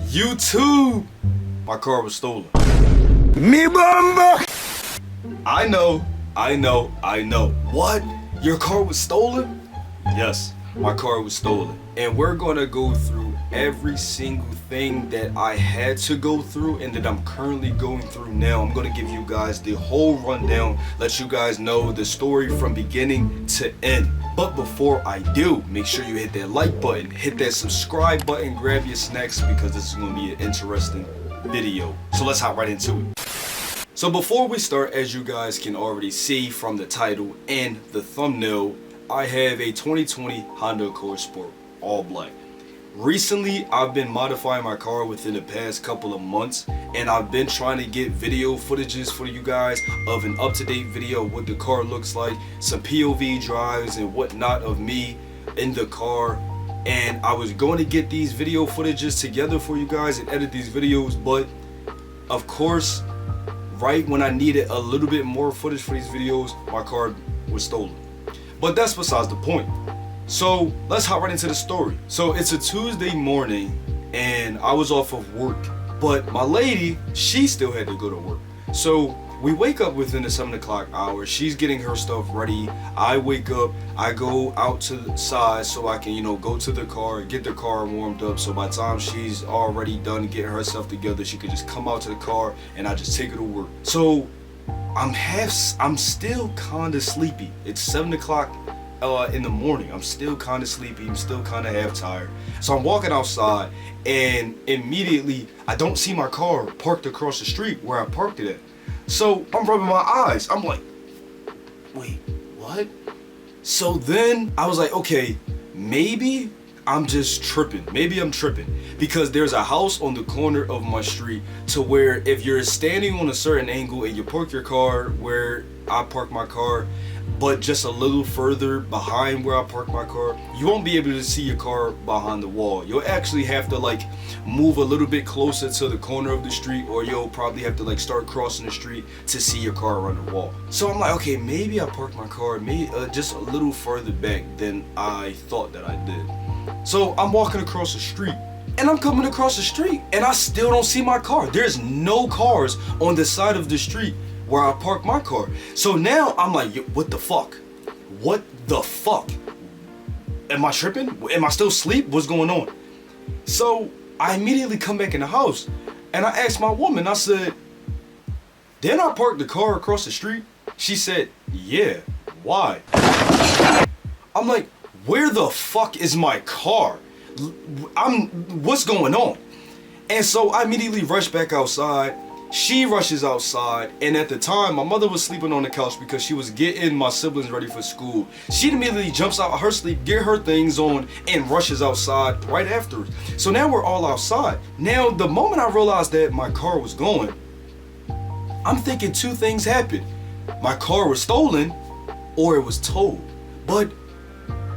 YouTube! My car was stolen. Me bamba! I know. What? Your car was stolen? Yes, my car was stolen. And we're gonna go through every single thing that I had to go through and that I'm currently going through now. I'm gonna give you guys the whole rundown, let you guys know the story from beginning to end. But before I do, make sure you hit that like button, hit that subscribe button, grab your snacks because this is gonna be an interesting video. So let's hop right into it. So before we start, as you guys can already see from the title and the thumbnail, I have a 2020 Honda Accord Sport, all black. Recently, I've been modifying my car within the past couple of months, and I've been trying to get video footages for you guys of an up-to-date video of what the car looks like, some POV drives and whatnot of me in the car. And I was going to get these video footages together for you guys and edit these videos, but of course, right when I needed a little bit more footage for these videos, my car was stolen. But that's besides the point. So let's hop right into the story. So it's a Tuesday morning and I was off of work, but my lady, she still had to go to work. So we wake up within the 7 o'clock hour. She's getting her stuff ready. I wake up, I go out to the side so I can, go to the car, get the car warmed up. So by the time she's already done getting herself together, she could just come out to the car and I just take her to work. So I'm still kind of sleepy. It's 7 o'clock in the morning. I'm still kind of sleepy. I'm still kind of half tired. So I'm walking outside and immediately I don't see my car parked across the street where I parked it at. So I'm rubbing my eyes. I'm like, wait, what? So then I was like, okay, maybe I'm just tripping. Maybe I'm tripping because there's a house on the corner of my street to where if you're standing on a certain angle and you park your car where I park my car, but just a little further behind where I park my car, you won't be able to see your car behind the wall. You'll actually have to move a little bit closer to the corner of the street, or you'll probably have to start crossing the street to see your car around the wall. So I'm like, okay, maybe I parked my car maybe just a little further back than I thought that I did. So I'm walking across the street and I'm coming across the street and I still don't see my car. There's no cars on the side of the street where I parked my car. So now I'm like, what the fuck? What the fuck? Am I tripping? Am I still asleep? What's going on? So I immediately come back in the house and I asked my woman, I said, didn't I park the car across the street? She said, yeah, why? I'm like, where the fuck is my car? What's going on? And so I immediately rush back outside. She rushes outside, and at the time, my mother was sleeping on the couch because she was getting my siblings ready for school. She immediately jumps out of her sleep, get her things on, and rushes outside right after. So now we're all outside. Now, the moment I realized that my car was gone, I'm thinking two things happened. My car was stolen, or it was towed. But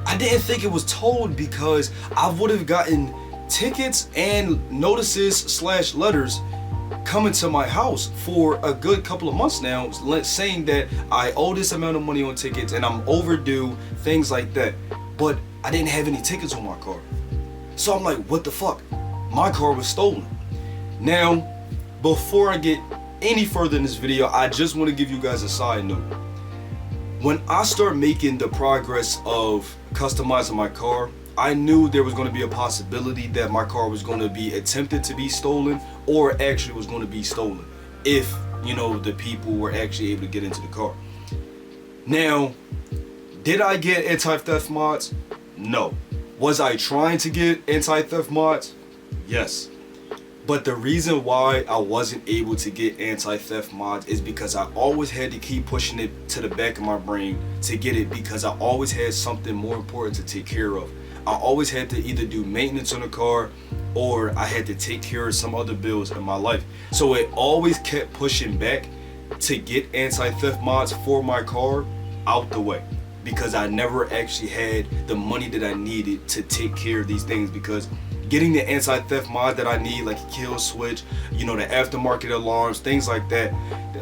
I didn't think it was towed because I would have gotten tickets and notices / letters coming to my house for a good couple of months now, saying that I owe this amount of money on tickets and I'm overdue, things like that. But I didn't have any tickets on my car. So I'm like, what the fuck? My car was stolen. Now, before I get any further in this video, I just want to give you guys a side note. When I start making the progress of customizing my car, I knew there was going to be a possibility that my car was going to be attempted to be stolen or actually was going to be stolen if, the people were actually able to get into the car. Now, did I get anti-theft mods? No. Was I trying to get anti-theft mods? Yes. But the reason why I wasn't able to get anti-theft mods is because I always had to keep pushing it to the back of my brain to get it because I always had something more important to take care of. I always had to either do maintenance on the car or I had to take care of some other bills in my life. So it always kept pushing back to get anti-theft mods for my car out the way because I never actually had the money that I needed to take care of these things, because getting the anti-theft mod that I need, like a kill switch, the aftermarket alarms, things like that,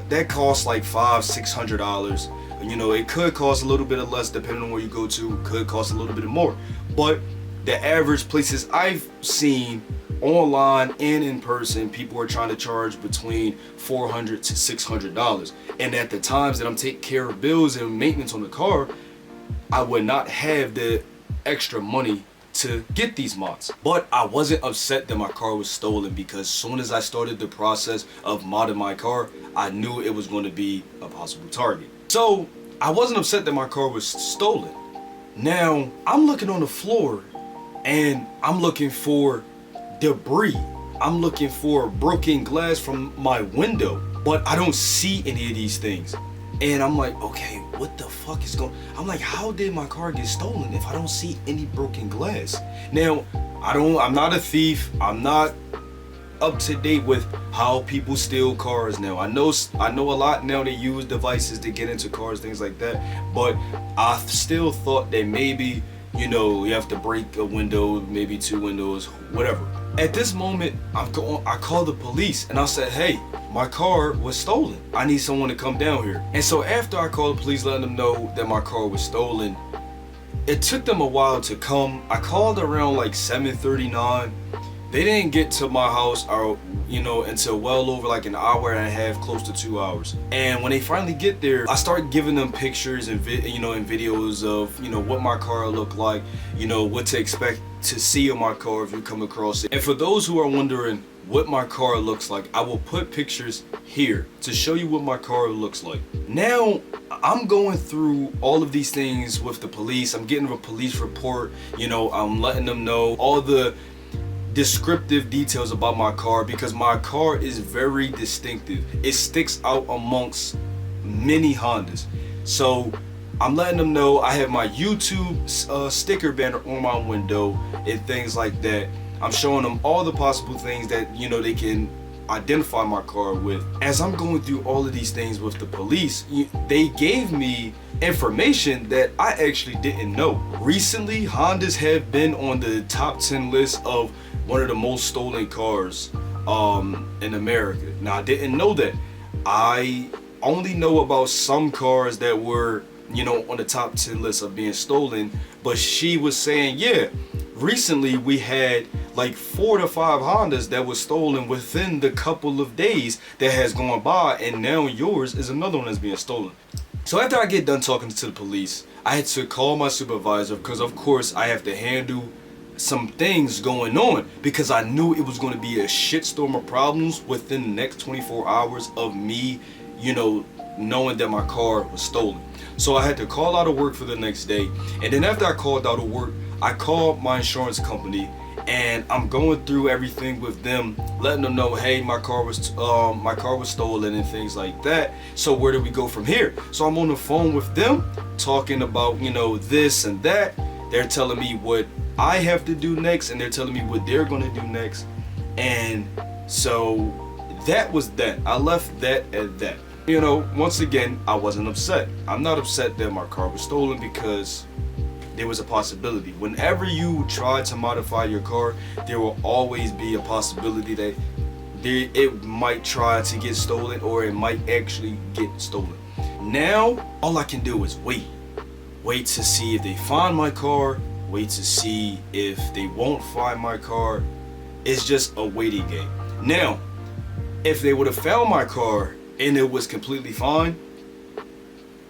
that costs like $500-600. It could cost a little bit less depending on where you go to, could cost a little bit more. But the average places I've seen online and in person, people are trying to charge between $400 to $600. And at the times that I'm taking care of bills and maintenance on the car, I would not have the extra money to get these mods. But I wasn't upset that my car was stolen, because as soon as I started the process of modding my car, I knew it was going to be a possible target. So I wasn't upset that my car was stolen. Now I'm looking on the floor and I'm looking for debris. I'm looking for broken glass from my window, but I don't see any of these things. And I'm like, okay, what the fuck is going? I'm like, how did my car get stolen if I don't see any broken glass? Now, I'm not a thief. I'm not up to date with how people steal cars now. I know a lot now. They use devices to get into cars, things like that. But I still thought that maybe, you know, you have to break a window, maybe 2 windows, whatever. At this moment, I called the police and I said, hey, my car was stolen. I need someone to come down here. And so after I called the police, letting them know that my car was stolen, it took them a while to come. I called around like 7:39. They didn't get to my house, or until well over like an hour and a half, close to 2 hours. And when they finally get there, I start giving them pictures and and videos of what my car looked like, what to expect to see on my car if you come across it. And for those who are wondering what my car looks like, I will put pictures here to show you what my car looks like. Now I'm going through all of these things with the police. I'm getting a police report. I'm letting them know all the descriptive details about my car, because my car is very distinctive. It sticks out amongst many Hondas. So I'm letting them know I have my YouTube sticker banner on my window and things like that. I'm showing them all the possible things that they can identify my car with. As I'm going through all of these things with the police, they gave me information that I actually didn't know. Recently, Hondas have been on the top 10 list of one of the most stolen cars in America. Now, I didn't know that. I only know about some cars that were on the top 10 list of being stolen, but she was saying, yeah, recently we had like 4 to 5 Hondas that was stolen within the couple of days that has gone by, and now yours is another one that's being stolen. So after I get done talking to the police, I had to call my supervisor, because of course I have to handle some things going on, because I knew it was going to be a shitstorm of problems within the next 24 hours of me, knowing that my car was stolen. So I had to call out of work for the next day. And then after I called out of work, I called my insurance company, and I'm going through everything with them, letting them know, hey, my car was stolen and things like that. So where do we go from here? So I'm on the phone with them, talking about this and that. They're telling me what I have to do next, and they're telling me what they're gonna do next. And so that was that. I left that at that. Once again, I wasn't upset. I'm not upset that my car was stolen, because there was a possibility. Whenever you try to modify your car, there will always be a possibility that it might try to get stolen, or it might actually get stolen. Now, all I can do is wait to see if they find my car, wait to see if they won't find my car. It's just a waiting game. Now, if they would have found my car and it was completely fine,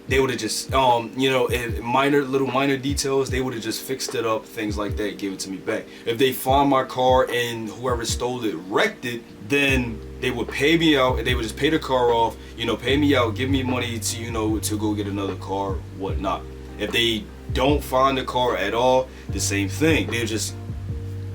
they would have just, minor details, they would have just fixed it up, things like that, give it to me back. If they found my car and whoever stole it wrecked it, then they would pay me out, and they would just pay the car off, pay me out, give me money to, to go get another car, whatnot. If they don't find the car at all, the same thing. They'll just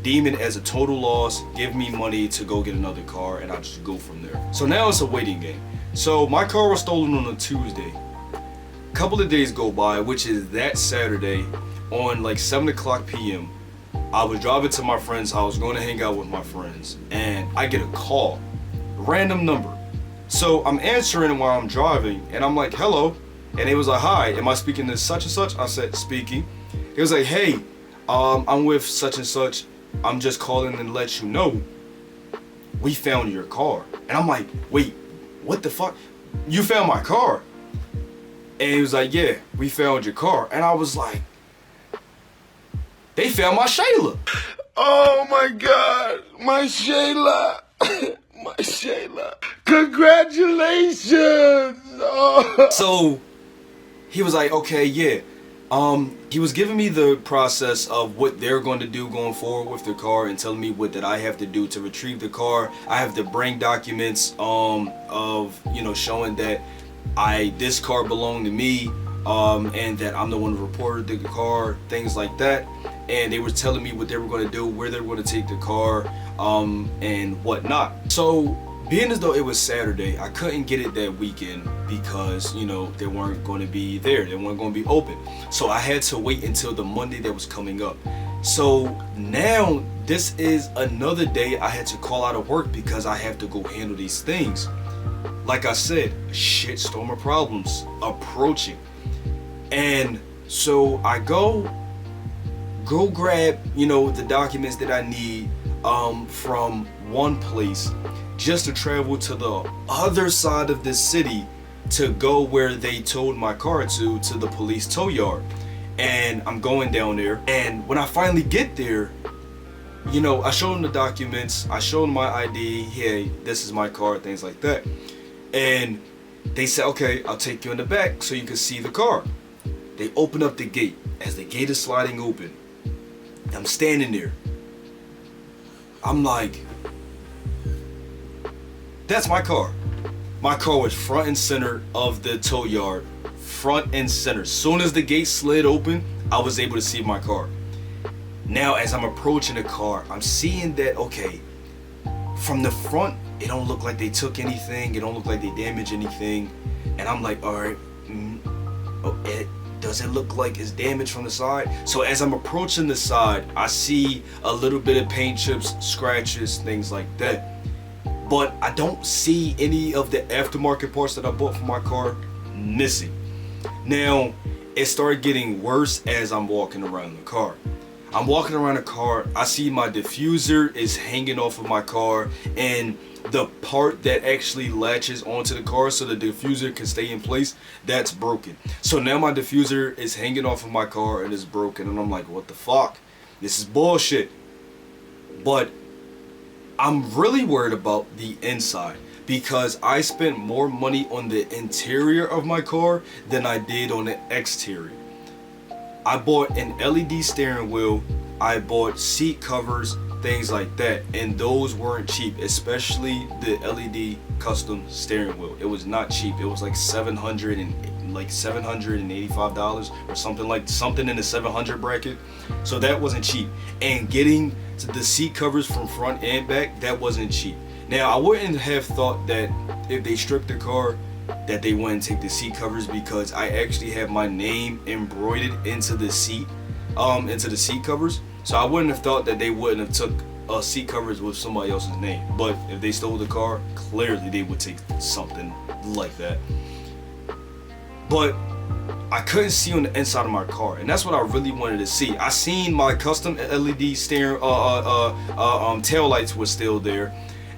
deem it as a total loss, give me money to go get another car, and I'll just go from there. So now it's a waiting game. So my car was stolen on a Tuesday. A couple of days go by, which is that Saturday, on like 7:00 p.m. I was driving to my friend's house, going to hang out with my friends, and I get a call, random number. So I'm answering while I'm driving, and I'm like, hello. And it was like, hi, am I speaking to such and such? I said, speaking. It was like, hey, I'm with such and such. I'm just calling and let you know we found your car. And I'm like, wait, what the fuck? You found my car? And he was like, yeah, we found your car. And I was like, they found my Shayla. Oh my God, my Shayla, my Shayla. Congratulations. Oh. So he was like, okay, yeah. He was giving me the process of what they're going to do going forward with the car and telling me what that I have to do to retrieve the car. I have to bring documents of, you know, showing that this car belonged to me, and that I'm the one who reported the car, things like that. And they were telling me what they were going to do, where they were going to take the car, and whatnot. So being as though it was Saturday, I couldn't get it that weekend because, you know, they weren't going to be there. They weren't going to be open. So I had to wait until the Monday that was coming up. So now this is another day I had to call out of work because I have to go handle these things. Like I said, a shitstorm of problems approaching. And so I go grab, you know, the documents that I need from one place just to travel to the other side of the city to go where they towed my car to the police tow yard. And I'm going down there, and when I finally get there, you know, I show them the documents, I show them my ID, hey, this is my car, things like that. And they said, okay, I'll take you in the back so you can see the car. They open up the gate. As the gate is sliding open, I'm standing there. I'm like, that's my car. My car was front and center of the tow yard. Front and center. Soon as the gate slid open, I was able to see my car. Now, as I'm approaching the car, I'm seeing that, okay, from the front, it don't look like they took anything. It don't look like they damaged anything. And I'm like, all right, does it look like it's damaged from the side? So as I'm approaching the side, I see a little bit of paint chips, scratches, things like that. But I don't see any of the aftermarket parts that I bought for my car missing. Now, it started getting worse as I'm walking around the car. I'm walking around the car, I see my diffuser is hanging off of my car, and the part that actually latches onto the car so the diffuser can stay in place, that's broken. So now my diffuser is hanging off of my car and it's broken, and I'm like, what the fuck? This is bullshit. But I'm really worried about the inside because I spent more money on the interior of my car than I did on the exterior. I bought an LED steering wheel, I bought seat covers, things like that, and those weren't cheap, especially the LED custom steering wheel. It was not cheap. It was like $785 or something in the 700 bracket. So that wasn't cheap. And getting to the seat covers from front and back, that wasn't cheap. Now, I wouldn't have thought that if they stripped the car that they wouldn't take the seat covers, because I actually have my name embroidered into the seat covers. So I wouldn't have thought that they wouldn't have took seat covers with somebody else's name. But if they stole the car, clearly they would take something like that. But I couldn't see on the inside of my car, and that's what I really wanted to see. I seen my custom LED steering tail lights were still there,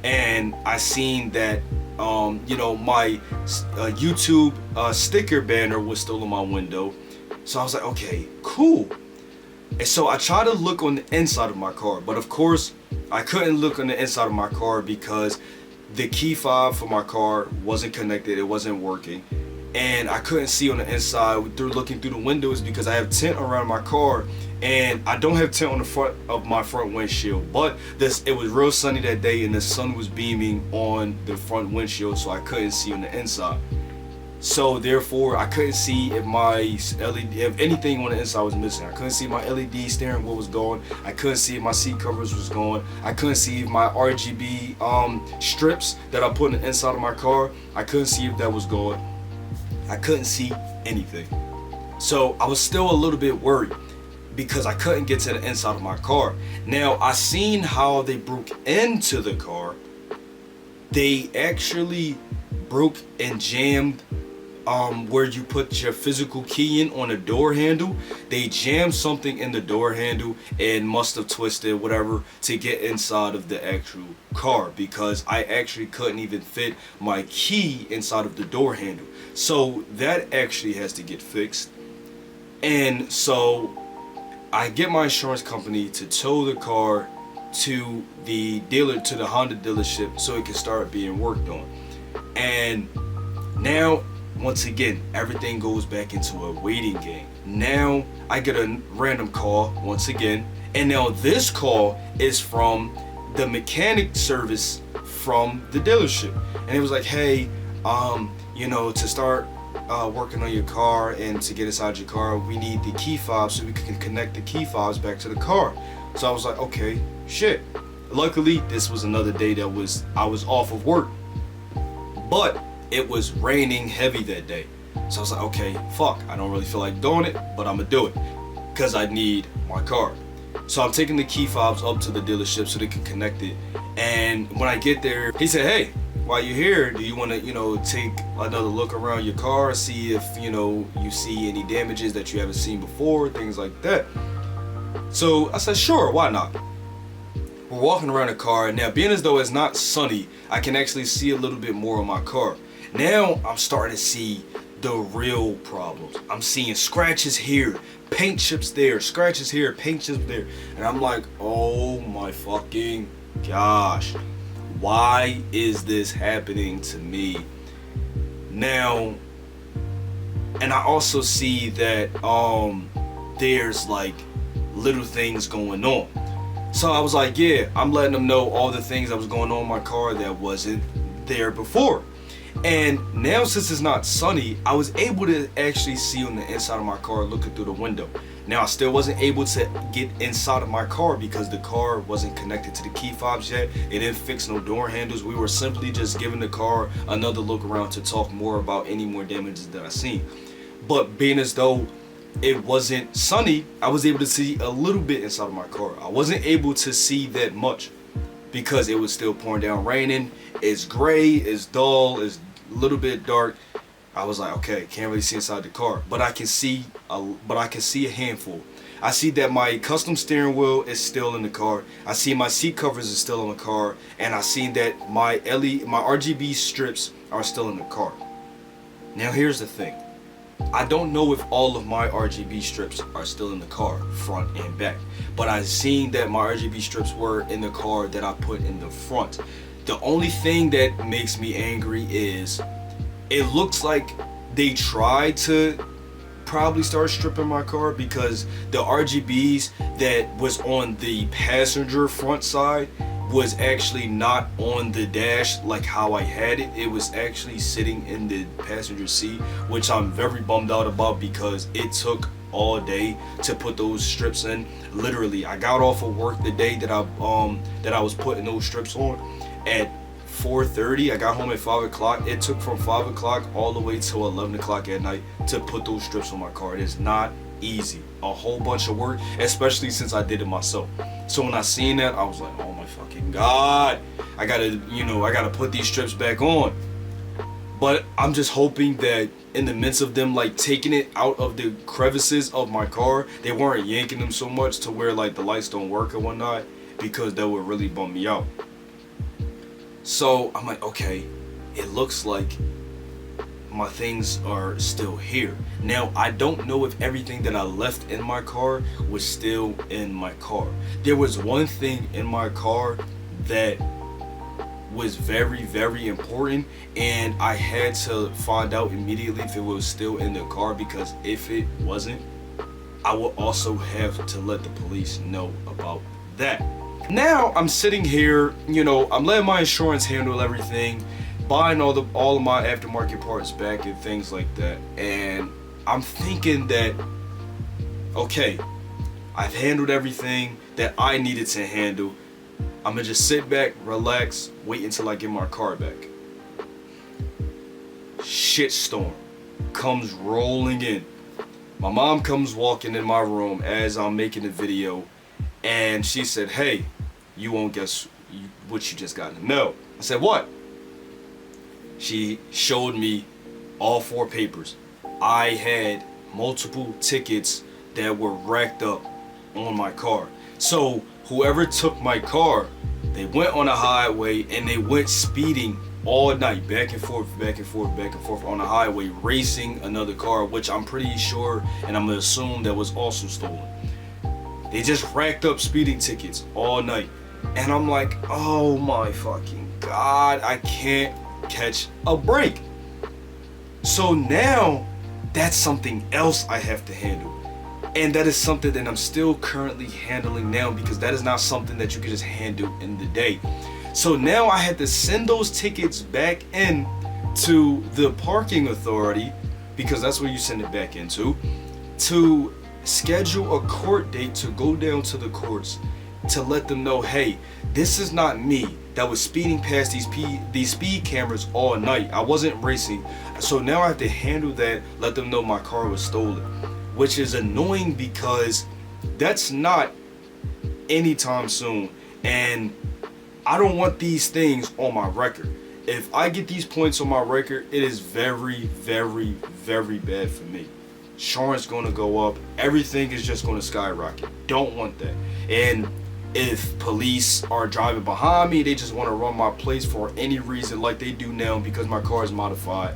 and I seen that my YouTube sticker banner was still on my window. So I was like, okay, cool. And so I tried to look on the inside of my car, but of course I couldn't look on the inside of my car because the key fob for my car wasn't connected, it wasn't working. And I couldn't see on the inside through looking through the windows because I have tint around my car, and I don't have tint on the front of my front windshield. But it was real sunny that day, and the sun was beaming on the front windshield, so I couldn't see on the inside. So therefore, I couldn't see if if anything on the inside was missing. I couldn't see if my LED steering wheel was gone. I couldn't see if my seat covers was gone. I couldn't see if my RGB strips that I put on the inside of my car, I couldn't see if that was gone. I couldn't see anything. So I was still a little bit worried because I couldn't get to the inside of my car. Now, I seen how they broke into the car. They actually broke and jammed where you put your physical key in on the door handle. They jammed something in the door handle and must have twisted whatever to get inside of the actual car, because I actually couldn't even fit my key inside of the door handle. So that actually has to get fixed. And so I get my insurance company to tow the car to the Honda dealership so it can start being worked on. And now, once again, everything goes back into a waiting game. Now I get a random call once again, and now this call is from the mechanic service from the dealership, and it was like, hey, to start working on your car and to get inside your car, we need the key fobs so we can connect the key fobs back to the car. So I was like, okay, shit. Luckily, this was another day that I was off of work, but it was raining heavy that day. So I was like, okay, fuck, I don't really feel like doing it, but I'm gonna do it because I need my car. So I'm taking the key fobs up to the dealership so they can connect it. And when I get there, he said, hey, while you're here, do you want to, take another look around your car, see if, you see any damages that you haven't seen before, things like that. So I said, sure, why not? We're walking around the car. Now, being as though it's not sunny, I can actually see a little bit more of my car. Now I'm starting to see the real problems. I'm seeing scratches here, paint chips there, scratches here, paint chips there. And I'm like, oh my fucking gosh, why is this happening to me? Now, and I also see that there's like little things going on. So I was like, yeah, I'm letting them know all the things that was going on in my car that wasn't there before. And now, since it's not sunny, I was able to actually see on the inside of my car looking through the window. Now, I still wasn't able to get inside of my car because the car wasn't connected to the key fobs yet. It didn't fix no door handles. We were simply just giving the car another look around to talk more about any more damages that I seen. But being as though it wasn't sunny, I was able to see a little bit inside of my car. I wasn't able to see that much because it was still pouring down, raining. It's gray, it's dull, it's a little bit dark. I was like, okay, can't really see inside the car, but I can see a handful. I see that my custom steering wheel is still in the car. I see my seat covers is still in the car, and I seen that my RGB strips are still in the car. Now here's the thing. I don't know if all of my RGB strips are still in the car, front and back, but I seen that my RGB strips were in the car that I put in the front. The only thing that makes me angry is it looks like they tried to probably start stripping my car because the RGBs that was on the passenger front side was actually not on the dash like how I had it. It was actually sitting in the passenger seat, which I'm very bummed out about because it took all day to put those strips in. Literally, I got off of work the day that I was putting those strips on at 4:30. I got home at 5 o'clock. It took from 5 o'clock all the way till 11 o'clock at night to put those strips on my car. It is not easy. A whole bunch of work, especially since I did it myself. So when I seen that, I was like, oh my fucking God. I gotta put these strips back on. But I'm just hoping that in the midst of them like taking it out of the crevices of my car, they weren't yanking them so much to where like the lights don't work and whatnot, because that would really bum me out. So I'm like, okay, it looks like my things are still here. Now, I don't know if everything that I left in my car was still in my car. There was one thing in my car that was very, very important, and I had to find out immediately if it was still in the car, because if it wasn't, I would also have to let the police know about that. Now I'm sitting here, I'm letting my insurance handle everything, buying all of my aftermarket parts back and things like that. And I'm thinking that, okay, I've handled everything that I needed to handle. I'm gonna just sit back, relax, wait until I get my car back. Shitstorm comes rolling in. My mom comes walking in my room as I'm making the video, and she said, hey, you won't guess what you just got in the mail. I said, what? She showed me all 4 papers. I had multiple tickets that were racked up on my car. So whoever took my car, they went on a highway and they went speeding all night, back and forth, back and forth, back and forth on the highway, racing another car, which I'm pretty sure and I'm gonna assume that was also stolen. They just racked up speeding tickets all night. And I'm like, oh my fucking God, I can't catch a break. So now that's something else I have to handle. And that is something that I'm still currently handling now, because that is not something that you can just handle in the day. So now I had to send those tickets back in to the parking authority, because that's where you send it back into, to schedule a court date to go down to the courts to let them know, hey, this is not me that was speeding past these speed cameras all night. I wasn't racing. So now I have to handle that, let them know my car was stolen, which is annoying because that's not anytime soon, and I don't want these things on my record. If I get these points on my record, it is very, very, very bad for me. Insurance gonna go up. Everything is just gonna skyrocket. Don't want that. And if police are driving behind me, they just want to run my plates for any reason, like they do now because my car is modified.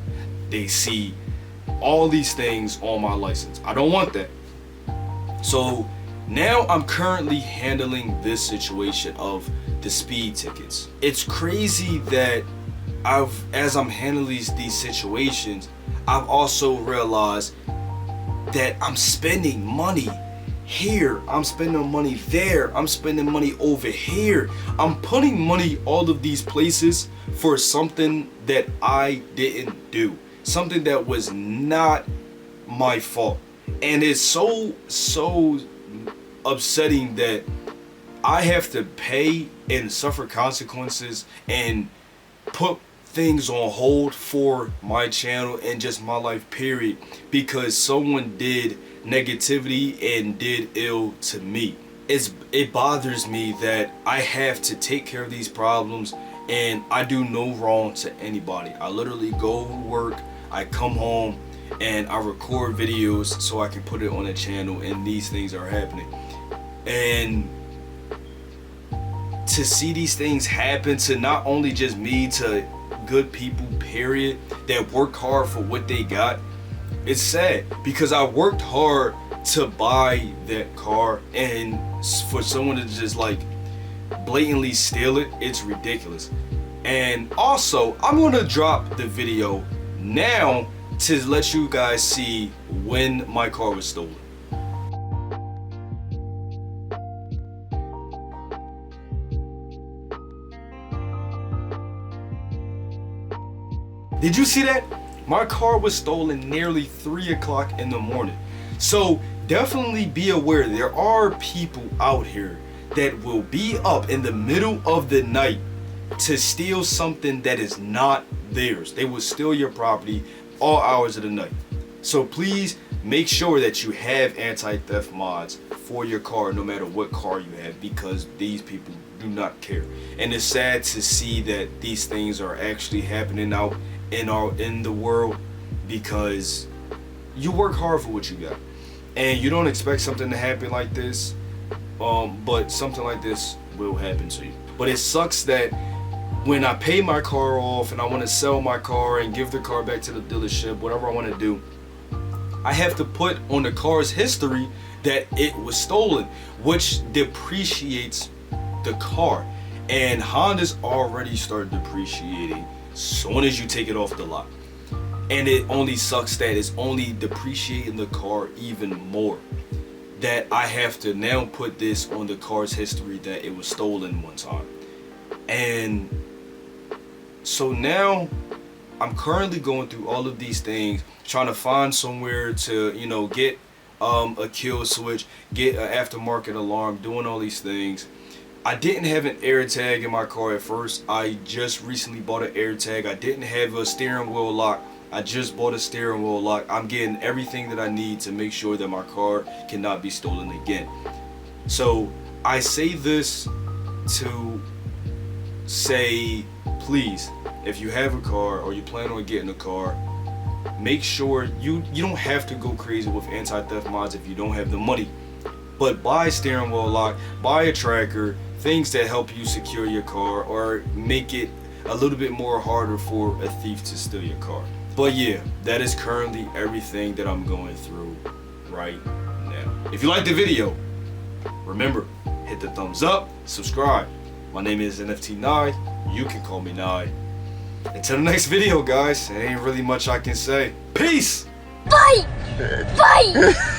They see all these things on my license. I don't want that. So now I'm currently handling this situation of the speed tickets. It's crazy that as I'm handling these situations, I've also realized that I'm spending money here, I'm spending money there, I'm spending money over here. I'm putting money all of these places for something that I didn't do, something that was not my fault. And it's so upsetting that I have to pay and suffer consequences and put things on hold for my channel and just my life period, because someone did negativity and did ill to me. It bothers me that I have to take care of these problems and I do no wrong to anybody. I literally go to work, I come home, and I record videos so I can put it on the channel, and these things are happening. And to see these things happen to not only just me, to good people period that work hard for what they got, it's sad, because I worked hard to buy that car, and for someone to just like blatantly steal it, it's ridiculous. And also, I'm gonna drop the video now to let you guys see when my car was stolen. Did you see that? My car was stolen nearly 3 o'clock in the morning. So definitely be aware, there are people out here that will be up in the middle of the night to steal something that is not theirs. They will steal your property all hours of the night. So please make sure that you have anti-theft mods for your car, no matter what car you have, because these people do not care. And it's sad to see that these things are actually happening out in the world, because you work hard for what you got and you don't expect something to happen like this, but something like this will happen to you. But it sucks that when I pay my car off and I want to sell my car and give the car back to the dealership, whatever I want to do, I have to put on the car's history that it was stolen, which depreciates the car. And Honda's already started depreciating soon as you take it off the lot. And it only sucks that it's only depreciating the car even more, that I have to now put this on the car's history that it was stolen one time. And so now I'm currently going through all of these things, trying to find somewhere to, you know, get a kill switch, get an aftermarket alarm, doing all these things. I didn't have an air tag in my car at first. I just recently bought an air tag. I didn't have a steering wheel lock. I just bought a steering wheel lock. I'm getting everything that I need to make sure that my car cannot be stolen again. So I say this to say, please, if you have a car or you plan on getting a car, make sure you don't have to go crazy with anti-theft mods if you don't have the money. But buy a steering wheel lock, buy a tracker, things that help you secure your car or make it a little bit more harder for a thief to steal your car. But yeah, that is currently everything that I'm going through right now. If you liked the video, Remember, hit the thumbs up, subscribe. My name is NFT Nye. You can call me Nye. Until the next video, guys, there ain't really much I can say. Peace! Fight! Fight!